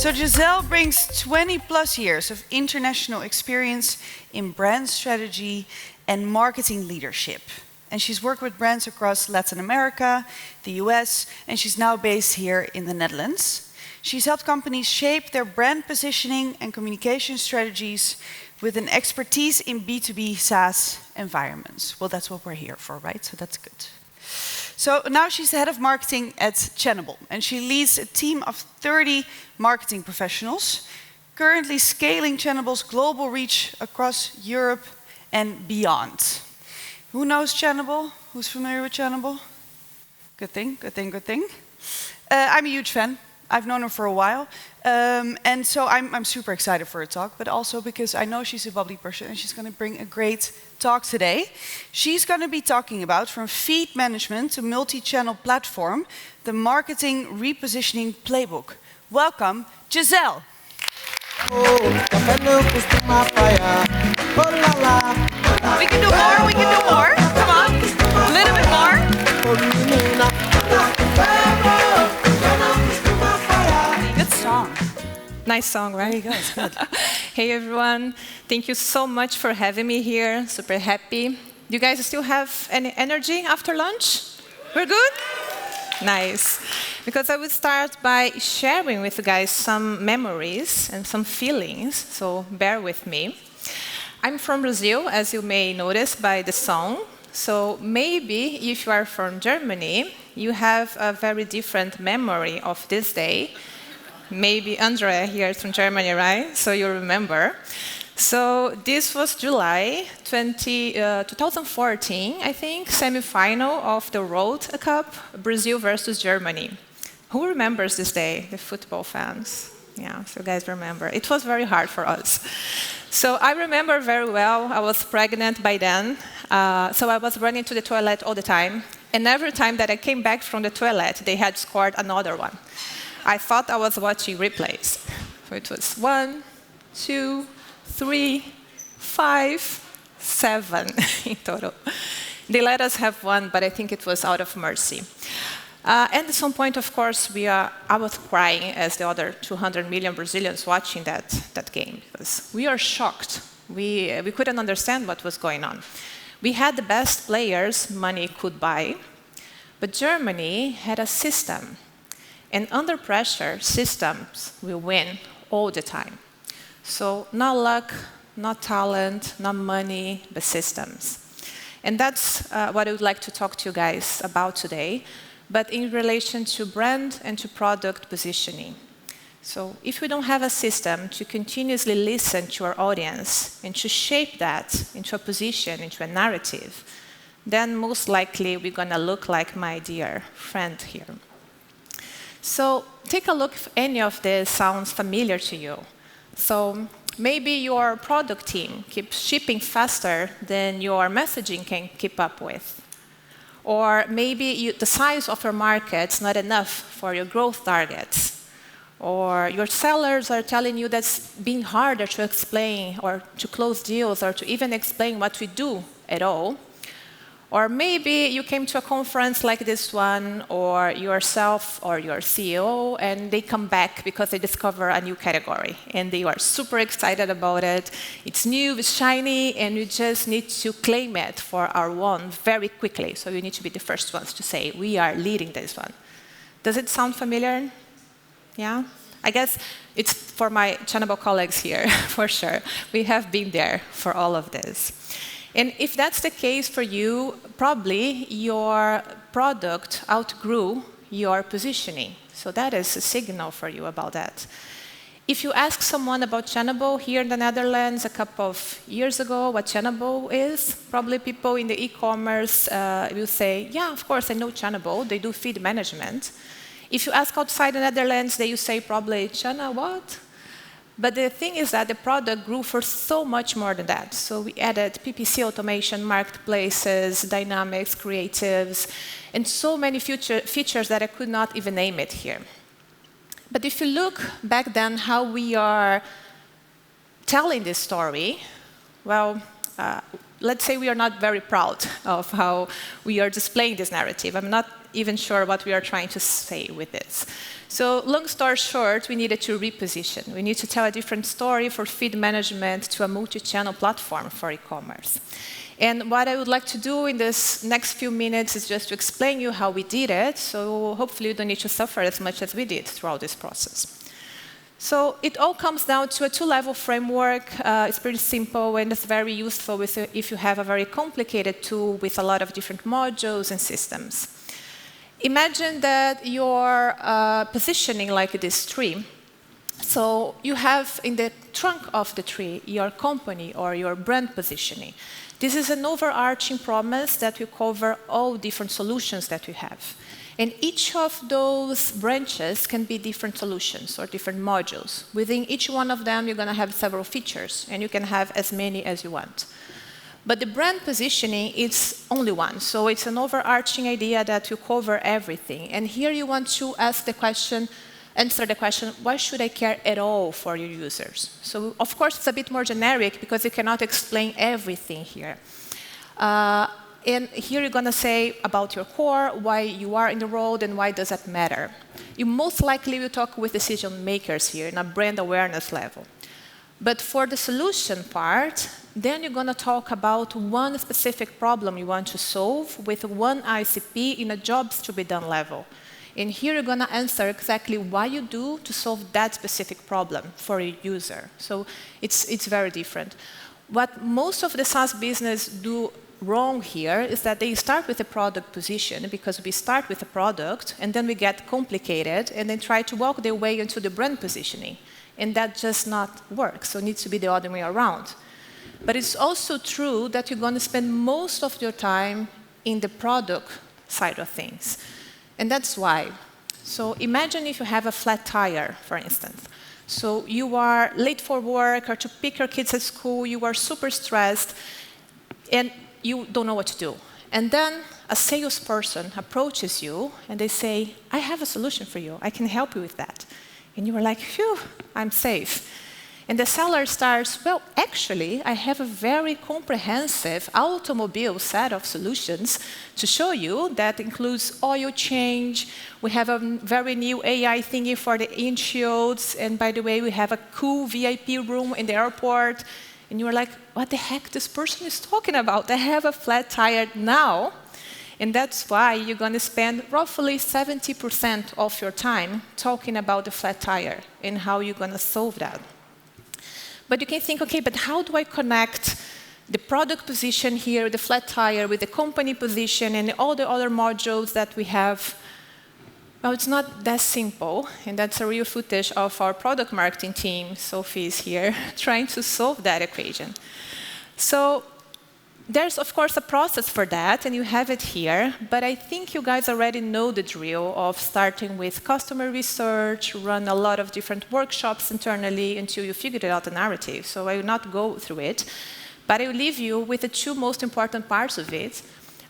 So Gisele brings 20 plus years of international experience in brand strategy and marketing leadership. And she's worked with brands across Latin America, the US, and she's now based here in the Netherlands. She's helped companies shape their brand positioning and communication strategies with an expertise in B2B SaaS environments. Well, that's what we're here for, right? So that's good. So now she's the head of marketing at Channable, and she leads a team of 30 marketing professionals, currently scaling Channable's global reach across Europe and beyond. Who knows Channable? Who's familiar with Channable? Good thing, good thing, good thing. I'm a huge fan. I've known her for a while, and so I'm super excited for her talk, but also because I know she's a bubbly person and she's going to bring a great talk today. She's going to be talking about, from feed management to multi-channel platform, the marketing repositioning playbook. Welcome, Gisele. We can do more, we can do more. Come on, a little bit more. Song. Nice song, right? There you go, it's good. Hey everyone, thank you so much for having me here. Super happy. Do you guys still have any energy after lunch? We're good? Nice. Because I will start by sharing with you guys some memories and some feelings, so bear with me. I'm from Brazil, as you may notice by the song. So maybe if you are from Germany, you have a very different memory of this day. Maybe Andrea here is from Germany, right? So you remember. So this was July 2014, I think, semi-final of the World Cup, Brazil versus Germany. Who remembers this day? The football fans. Yeah, so you guys remember. It was very hard for us. So I remember very well, I was pregnant by then. So I was running to the toilet all the time. And every time that I came back from the toilet, they had scored another one. I thought I was watching replays. So it was 1, 2, 3, 5, 7 in total. They let us have one, but I think it was out of mercy. And at some point, of course, I was crying as the other 200 million Brazilians watching that game, because we are shocked. We couldn't understand what was going on. We had the best players money could buy, but Germany had a system. And under pressure, systems will win all the time. So not luck, not talent, not money, but systems. And that's what I would like to talk to you guys about today, but in relation to brand and to product positioning. So if we don't have a system to continuously listen to our audience and to shape that into a position, into a narrative, then most likely we're going to look like my dear friend here. So take a look if any of this sounds familiar to you. So maybe your product team keeps shipping faster than your messaging can keep up with. Or maybe the size of your market's not enough for your growth targets. Or your sellers are telling you that's being harder to explain or to close deals or to even explain what we do at all. Or maybe you came to a conference like this one, or yourself or your CEO, and they come back because they discover a new category. And they are super excited about it. It's new, it's shiny, and we just need to claim it for our own very quickly. So you need to be the first ones to say, we are leading this one. Does it sound familiar? Yeah? I guess it's for my Channable colleagues here, for sure. We have been there for all of this. And if that's the case for you, probably your product outgrew your positioning. So that is a signal for you about that. If you ask someone about Channable here in the Netherlands a couple of years ago, what Channable is, probably people in the e-commerce will say, yeah, of course, I know Channable. They do feed management. If you ask outside the Netherlands, they will say probably, Channa, what? But the thing is that the product grew for so much more than that. So we added PPC automation, marketplaces, dynamics, creatives, and so many features that I could not even name it here. But if you look back then how we are telling this story, well, let's say we are not very proud of how we are displaying this narrative. I'm not even sure what we are trying to say with this. So long story short, we needed to reposition. We need to tell a different story for feed management to a multi-channel platform for e-commerce. And what I would like to do in this next few minutes is just to explain you how we did it, so hopefully you don't need to suffer as much as we did throughout this process. So it all comes down to a two-level framework. It's pretty simple and it's very useful if you have a very complicated tool with a lot of different modules and systems. Imagine that you're positioning like this tree. So you have in the trunk of the tree your company or your brand positioning. This is an overarching promise that will cover all different solutions that we have. And each of those branches can be different solutions or different modules. Within each one of them, you're going to have several features, and you can have as many as you want. But the brand positioning is only one. So it's an overarching idea that will cover everything. And here you want to answer the question, why should I care at all for your users? So of course, it's a bit more generic because you cannot explain everything here. And here you're going to say about your core, why you are in the role, and why does that matter. You most likely will talk with decision makers here in a brand awareness level. But for the solution part, then you're going to talk about one specific problem you want to solve with one ICP in a jobs to be done level. And here you're going to answer exactly what you do to solve that specific problem for your user. So it's very different. What most of the SaaS business do wrong here is that they start with a product position because we start with a product and then we get complicated and then try to walk their way into the brand positioning. And that just not works. So it needs to be the other way around. But it's also true that you're going to spend most of your time in the product side of things. And that's why. So imagine if you have a flat tire, for instance. So you are late for work or to pick your kids at school, you are super stressed, and you don't know what to do. And then a salesperson approaches you and they say, I have a solution for you. I can help you with that. And you are like, phew, I'm safe. And the seller starts, well, actually, I have a very comprehensive automobile set of solutions to show you that includes oil change. We have a very new AI thingy for the windshields. And by the way, we have a cool VIP room in the airport. And you are like, what the heck this person is talking about? I have a flat tire now. And that's why you're going to spend roughly 70% of your time talking about the flat tire and how you're going to solve that. But you can think, okay, but how do I connect the product position here, the flat tire, with the company position and all the other modules that we have? Well, it's not that simple, and that's a real footage of our product marketing team, Sophie is here, trying to solve that equation. So there's, of course, a process for that, and you have it here, but I think you guys already know the drill of starting with customer research, run a lot of different workshops internally until you figured out the narrative. So I will not go through it, but I will leave you with the two most important parts of it: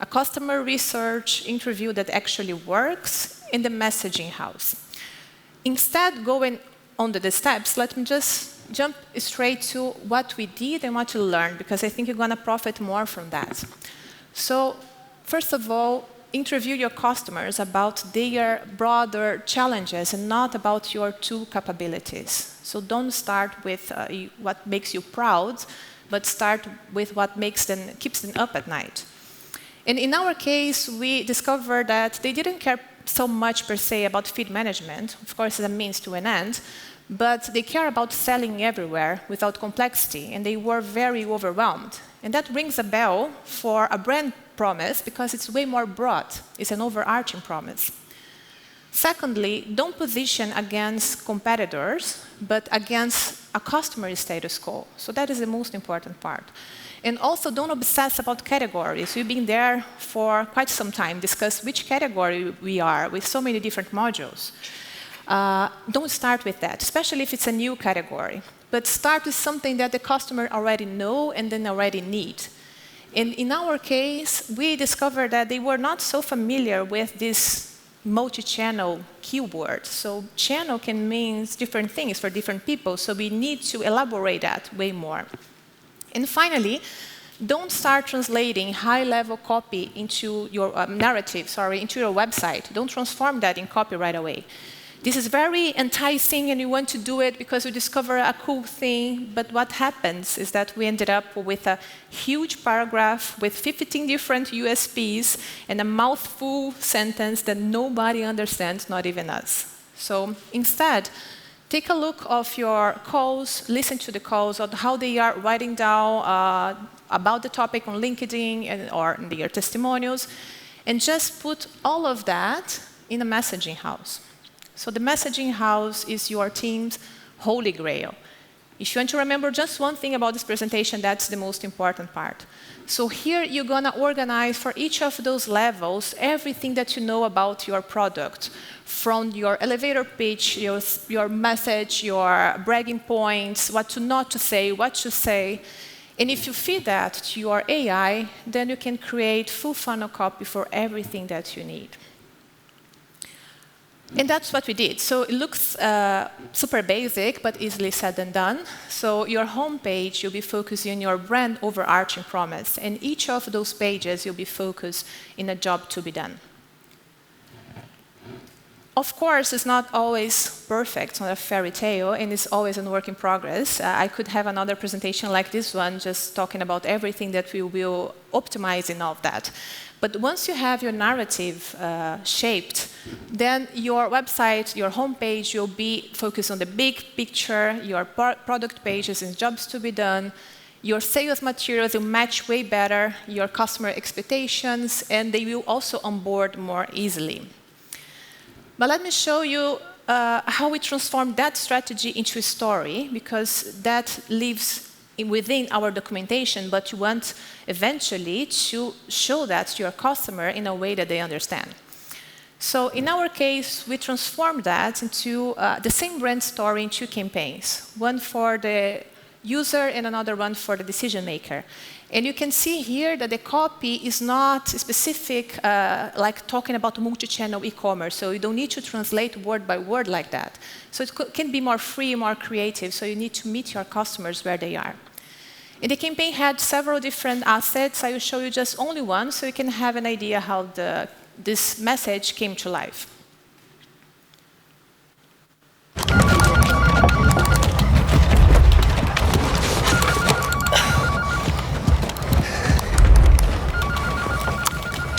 a customer research interview that actually works, in the messaging house. Instead, going on the steps, let me just jump straight to what we did and what you learned, because I think you're going to profit more from that. So, first of all, interview your customers about their broader challenges and not about your tool capabilities. So don't start with what makes you proud, but start with what keeps them up at night. And in our case, we discovered that they didn't care so much per se about feed management, of course, as a means to an end, but they care about selling everywhere without complexity, and they were very overwhelmed. And that rings a bell for a brand promise because it's way more broad. It's an overarching promise. Secondly, don't position against competitors, but against a customer status quo. So that is the most important part. And also, don't obsess about categories. We've been there for quite some time, discuss which category we are with so many different modules. Don't start with that, especially if it's a new category. But start with something that the customer already know and then already need. And in our case, we discovered that they were not so familiar with this multi-channel keyword. So channel can mean different things for different people, so we need to elaborate that way more. And finally, don't start translating high-level copy into your narrative, into your website. Don't transform that in copy right away. This is very enticing, and you want to do it because you discover a cool thing. But what happens is that we ended up with a huge paragraph with 15 different USPs and a mouthful sentence that nobody understands, not even us. So instead, take a look of your calls, listen to the calls, on how they are writing down about the topic on LinkedIn or in their testimonials, and just put all of that in a messaging house. So the messaging house is your team's holy grail. If you want to remember just one thing about this presentation, that's the most important part. So here you're going to organize for each of those levels everything that you know about your product, from your elevator pitch, your message, your bragging points, what to not to say, what to say. And if you feed that to your AI, then you can create full funnel copy for everything that you need. And that's what we did. So it looks super basic, but easily said and done. So your homepage, you'll be focusing on your brand overarching promise. And each of those pages, you'll be focused in a job to be done. Of course, it's not always perfect, it's not a fairy tale, and it's always a work in progress. I could have another presentation like this one, just talking about everything that we will optimize in all of that. But once you have your narrative shaped, then your website, your homepage, you'll be focused on the big picture, your product pages and jobs to be done. Your sales materials will match way better your customer expectations, and they will also onboard more easily. But let me show you how we transform that strategy into a story, because that lives within our documentation, but you want eventually to show that to your customer in a way that they understand. So in our case, we transformed that into the same brand story in two campaigns, one for the user and another one for the decision maker. And you can see here that the copy is not specific, like talking about multi-channel e-commerce. So you don't need to translate word by word like that. So it can be more free, more creative. So you need to meet your customers where they are. And the campaign had several different assets. I will show you just only one, so you can have an idea how this message came to life.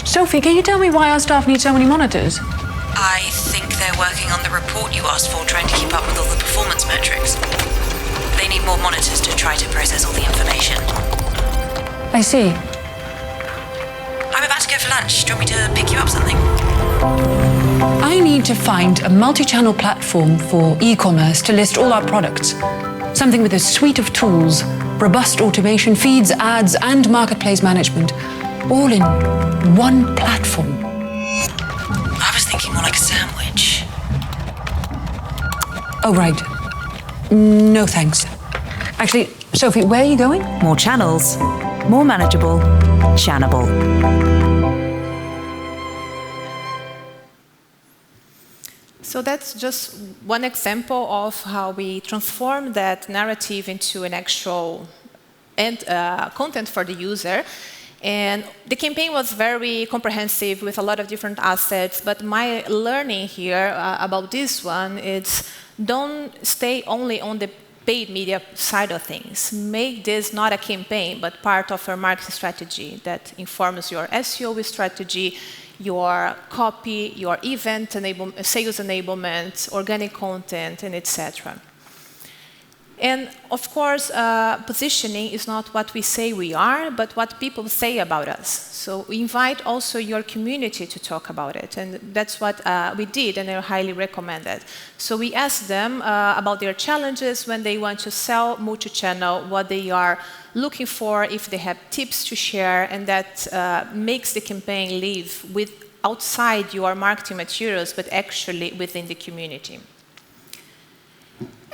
Sophie, can you tell me why our staff need so many monitors? I think they're working on the report you asked for, trying to keep up with all the performance metrics. They need more monitors to try to process all the information. I see. I'm about to go for lunch. Do you want me to pick you up something? I need to find a multi-channel platform for e-commerce to list all our products. Something with a suite of tools, robust automation, feeds, ads, and marketplace management. All in one platform. I was thinking more like a sandwich. Oh, right. No, thanks. Actually, Sophie, where are you going? More channels, more manageable, Channable. So that's just one example of how we transform that narrative into an actual content for the user. And the campaign was very comprehensive with a lot of different assets, but my learning here about this one is don't stay only on the paid media side of things. Make this not a campaign, but part of your marketing strategy that informs your SEO strategy, your copy, your event sales enablement, organic content, and etc. And of course, positioning is not what we say we are, but what people say about us. So we invite also your community to talk about it. And that's what we did, and I highly recommend it. So we asked them about their challenges when they want to sell multi-channel, what they are looking for, if they have tips to share, and that makes the campaign live outside your marketing materials, but actually within the community.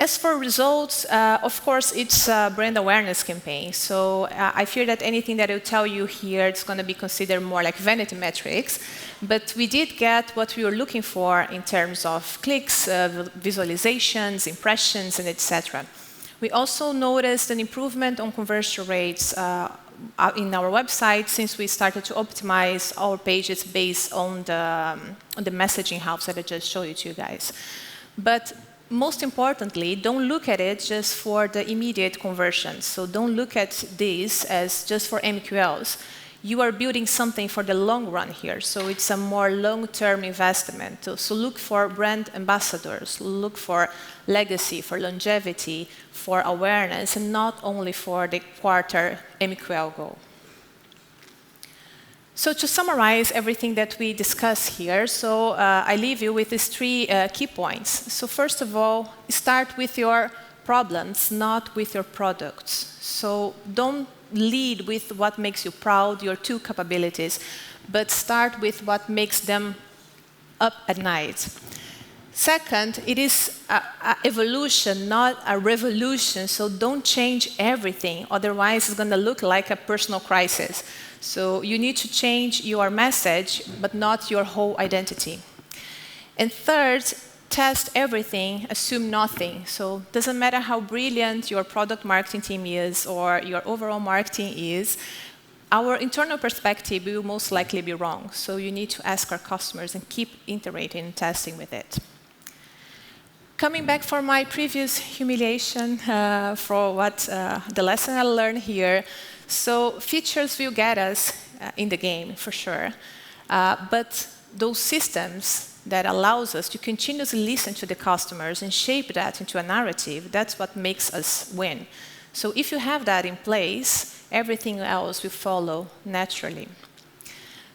As for results, of course, it's a brand awareness campaign. So I fear that anything that I'll tell you here is going to be considered more like vanity metrics. But we did get what we were looking for in terms of clicks, visualizations, impressions, and etc. We also noticed an improvement on conversion rates in our website, since we started to optimize our pages based on the messaging house that I just showed you to you guys. But most importantly, don't look at it just for the immediate conversions. So don't look at this as just for MQLs. You are building something for the long run here, so it's a more long-term investment. So look for brand ambassadors, look for legacy, for longevity, for awareness, and not only for the quarter MQL goal. So to summarize everything that we discussed here, so I leave you with these 3 key points. So first of all, start with your problems, not with your products. So don't lead with what makes you proud, your 2 capabilities, but start with what makes them up at night. Second, it is an evolution, not a revolution, so don't change everything, otherwise it's going to look like a personal crisis. So you need to change your message, but not your whole identity. And third, test everything, assume nothing. So it doesn't matter how brilliant your product marketing team is or your overall marketing is, our internal perspective will most likely be wrong. So you need to ask our customers and keep iterating and testing with it. Coming back from my previous humiliation for what the lesson I learned here, so features will get us in the game for sure, but those systems that allows us to continuously listen to the customers and shape that into a narrative, that's what makes us win. So if you have that in place, everything else will follow naturally.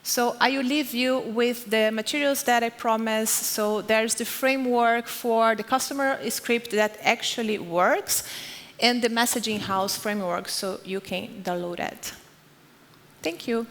So I will leave you with the materials that I promised. So there's the framework for the customer script that actually works, and the messaging house framework, so you can download it. Thank you.